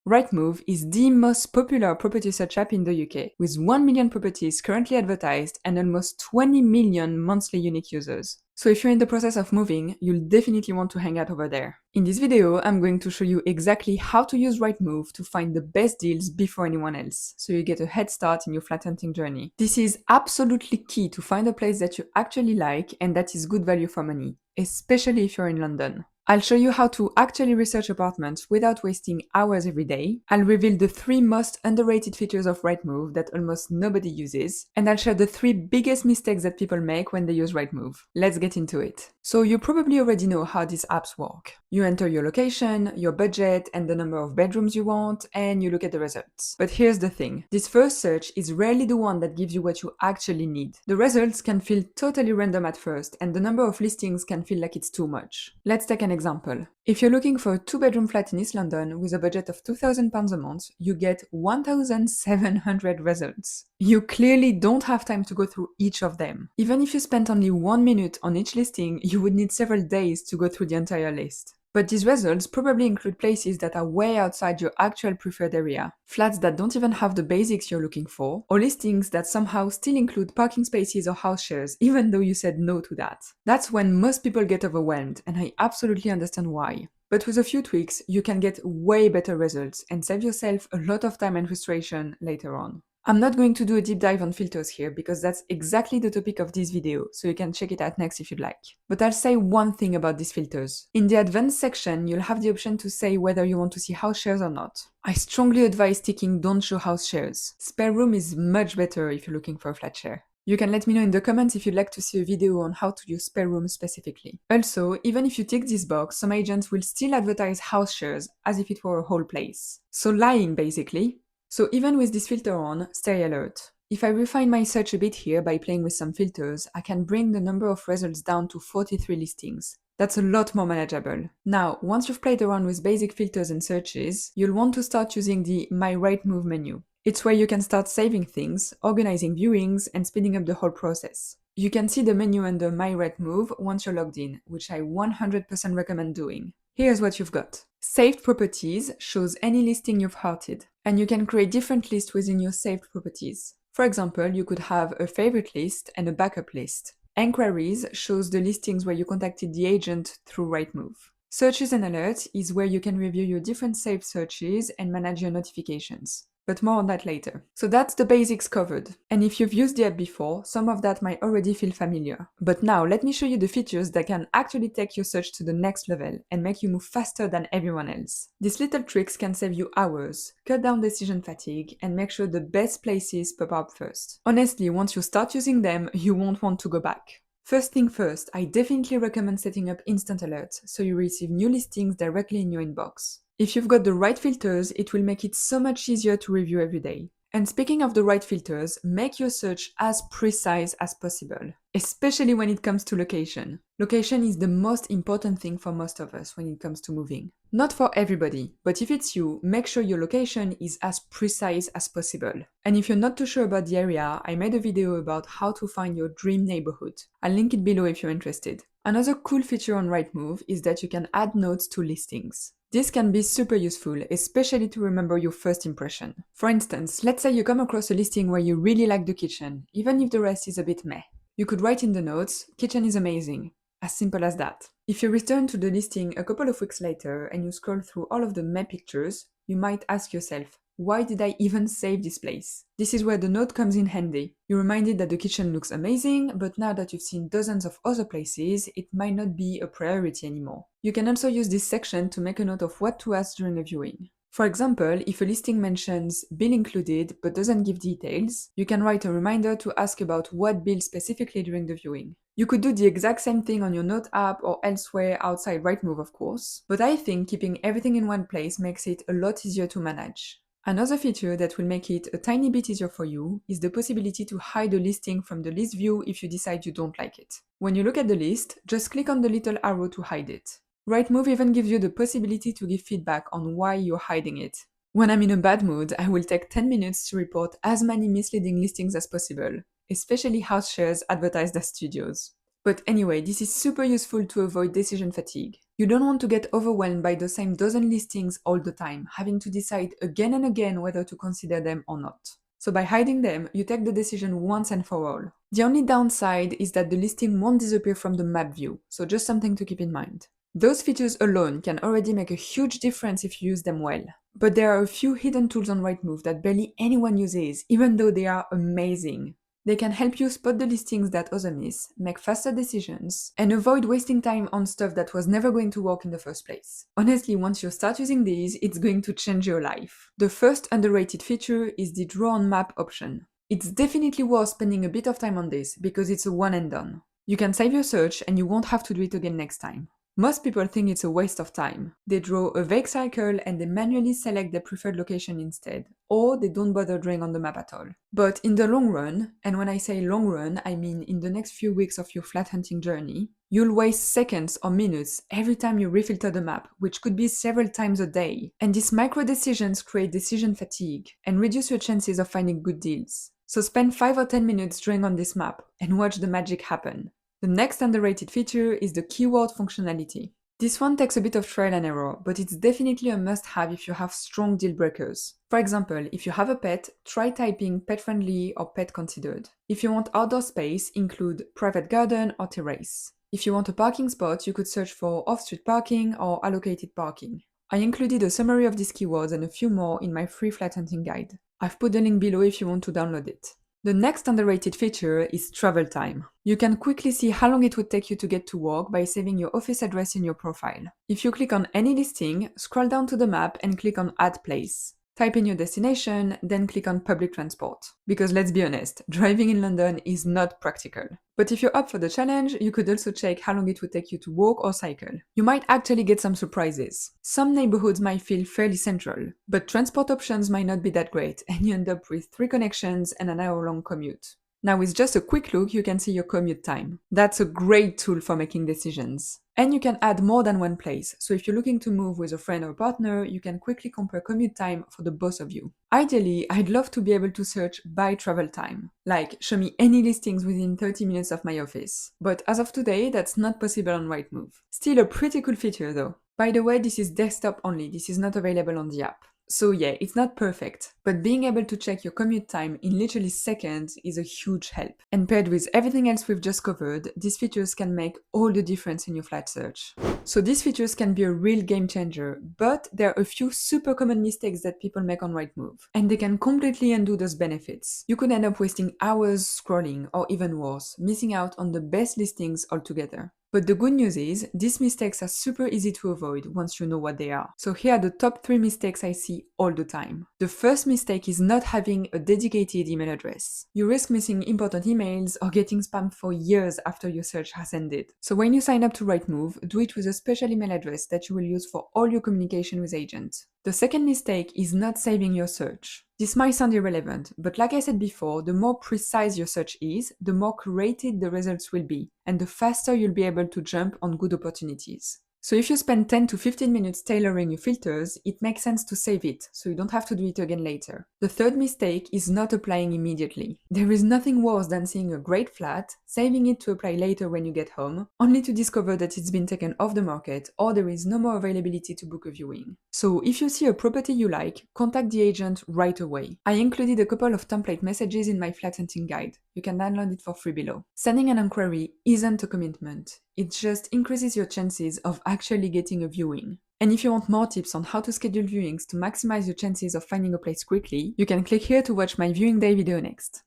Rightmove is the most popular property search app in the UK, with 1 million properties currently advertised and almost 20 million monthly unique users. So if you're in the process of moving, you'll definitely want to hang out over there. In this video, I'm going to show you exactly how to use Rightmove to find the best deals before anyone else, so you get a head start in your flat hunting journey. This is absolutely key to find a place that you actually like and that is good value for money, especially if you're in London. I'll show you how to actually research apartments without wasting hours every day. I'll reveal the 3 most underrated features of Rightmove that almost nobody uses, and I'll share the 3 biggest mistakes that people make when they use Rightmove. Let's get into it. So you probably already know how these apps work. You enter your location, your budget, and the number of bedrooms you want, and you look at the results. But here's the thing. This first search is rarely the one that gives you what you actually need. The results can feel totally random at first, and the number of listings can feel like it's too much. Let's take an example. If you're looking for a 2-bedroom flat in East London with a budget of £2,000 a month, you get 1,700 results. You clearly don't have time to go through each of them. Even if you spent only 1 minute on each listing, you would need several days to go through the entire list. But these results probably include places that are way outside your actual preferred area, flats that don't even have the basics you're looking for, or listings that somehow still include parking spaces or house shares, even though you said no to that. That's when most people get overwhelmed, and I absolutely understand why. But with a few tweaks, you can get way better results and save yourself a lot of time and frustration later on. I'm not going to do a deep dive on filters here because that's exactly the topic of this video, so you can check it out next if you'd like. But I'll say one thing about these filters. In the advanced section, you'll have the option to say whether you want to see house shares or not. I strongly advise ticking don't show house shares. Spare room is much better if you're looking for a flat share. You can let me know in the comments if you'd like to see a video on how to use spare room specifically. Also, even if you tick this box, some agents will still advertise house shares as if it were a whole place. So lying basically. So even with this filter on, stay alert. If I refine my search a bit here by playing with some filters, I can bring the number of results down to 43 listings. That's a lot more manageable. Now, once you've played around with basic filters and searches, you'll want to start using the My Rightmove menu. It's where you can start saving things, organizing viewings, and speeding up the whole process. You can see the menu under My Rightmove once you're logged in, which I 100% recommend doing. Here's what you've got. Saved properties shows any listing you've hearted, and you can create different lists within your saved properties. For example, you could have a favorite list and a backup list. Enquiries shows the listings where you contacted the agent through Rightmove. Searches and alerts is where you can review your different saved searches and manage your notifications. But more on that later. So that's the basics covered. And if you've used the app before, some of that might already feel familiar. But now let me show you the features that can actually take your search to the next level and make you move faster than everyone else. These little tricks can save you hours, cut down decision fatigue, and make sure the best places pop up first. Honestly, once you start using them, you won't want to go back. First thing first, I definitely recommend setting up instant alerts so you receive new listings directly in your inbox. If you've got the right filters, it will make it so much easier to review every day. And speaking of the right filters, make your search as precise as possible, especially when it comes to location. Location is the most important thing for most of us when it comes to moving. Not for everybody, but if it's you, make sure your location is as precise as possible. And if you're not too sure about the area, I made a video about how to find your dream neighborhood. I'll link it below if you're interested. Another cool feature on Rightmove is that you can add notes to listings. This can be super useful, especially to remember your first impression. For instance, let's say you come across a listing where you really like the kitchen, even if the rest is a bit meh. You could write in the notes, "Kitchen is amazing." As simple as that. If you return to the listing a couple of weeks later and you scroll through all of the meh pictures, you might ask yourself, why did I even save this place? This is where the note comes in handy. You're reminded that the kitchen looks amazing, but now that you've seen dozens of other places, it might not be a priority anymore. You can also use this section to make a note of what to ask during a viewing. For example, if a listing mentions bill included but doesn't give details, you can write a reminder to ask about what bill specifically during the viewing. You could do the exact same thing on your note app or elsewhere outside Rightmove, of course, but I think keeping everything in one place makes it a lot easier to manage. Another feature that will make it a tiny bit easier for you is the possibility to hide a listing from the list view if you decide you don't like it. When you look at the list, just click on the little arrow to hide it. Rightmove even gives you the possibility to give feedback on why you're hiding it. When I'm in a bad mood, I will take 10 minutes to report as many misleading listings as possible, especially house shares advertised as studios. But anyway, this is super useful to avoid decision fatigue. You don't want to get overwhelmed by the same dozen listings all the time, having to decide again and again whether to consider them or not. So by hiding them, you take the decision once and for all. The only downside is that the listing won't disappear from the map view, so just something to keep in mind. Those features alone can already make a huge difference if you use them well. But there are a few hidden tools on Rightmove that barely anyone uses, even though they are amazing. They can help you spot the listings that others miss, make faster decisions, and avoid wasting time on stuff that was never going to work in the first place. Honestly, once you start using these, it's going to change your life. The first underrated feature is the Draw on Map option. It's definitely worth spending a bit of time on this because it's a one and done. You can save your search and you won't have to do it again next time. Most people think it's a waste of time. They draw a vague circle and they manually select their preferred location instead, or they don't bother drawing on the map at all. But in the long run, and when I say long run, I mean in the next few weeks of your flat hunting journey, you'll waste seconds or minutes every time you refilter the map, which could be several times a day. And these micro decisions create decision fatigue and reduce your chances of finding good deals. So spend 5 or 10 minutes drawing on this map and watch the magic happen. The next underrated feature is the keyword functionality. This one takes a bit of trial and error, but it's definitely a must-have if you have strong deal breakers. For example, if you have a pet, try typing pet-friendly or pet considered. If you want outdoor space, include private garden or terrace. If you want a parking spot, you could search for off-street parking or allocated parking. I included a summary of these keywords and a few more in my free flat hunting guide. I've put the link below if you want to download it. The next underrated feature is travel time. You can quickly see how long it would take you to get to work by saving your office address in your profile. If you click on any listing, scroll down to the map and click on Add Place. Type in your destination, then click on public transport. Because let's be honest, driving in London is not practical. But if you're up for the challenge, you could also check how long it would take you to walk or cycle. You might actually get some surprises. Some neighborhoods might feel fairly central, but transport options might not be that great, and you end up with 3 connections and an hour-long commute. Now with just a quick look, you can see your commute time. That's a great tool for making decisions. And you can add more than one place, so if you're looking to move with a friend or partner, you can quickly compare commute time for the both of you. Ideally, I'd love to be able to search by travel time, like show me any listings within 30 minutes of my office. But as of today, that's not possible on Rightmove. Still a pretty cool feature though. By the way, this is desktop only, this is not available on the app. So yeah, it's not perfect, but being able to check your commute time in literally seconds is a huge help. And paired with everything else we've just covered, these features can make all the difference in your flat search. So these features can be a real game changer, but there are a few super common mistakes that people make on Rightmove, and they can completely undo those benefits. You could end up wasting hours scrolling, or even worse, missing out on the best listings altogether. But the good news is, these mistakes are super easy to avoid once you know what they are. So here are the top 3 mistakes I see all the time. The first mistake is not having a dedicated email address. You risk missing important emails or getting spammed for years after your search has ended. So when you sign up to Rightmove, do it with a special email address that you will use for all your communication with agents. The second mistake is not saving your search. This might sound irrelevant, but like I said before, the more precise your search is, the more curated the results will be, and the faster you'll be able to jump on good opportunities. So if you spend 10 to 15 minutes tailoring your filters, it makes sense to save it, so you don't have to do it again later. The third mistake is not applying immediately. There is nothing worse than seeing a great flat, saving it to apply later when you get home, only to discover that it's been taken off the market or there is no more availability to book a viewing. So if you see a property you like, contact the agent right away. I included a couple of template messages in my flat hunting guide. You can download it for free below. Sending an inquiry isn't a commitment. It just increases your chances of actually getting a viewing. And if you want more tips on how to schedule viewings to maximize your chances of finding a place quickly, you can click here to watch my viewing day video next.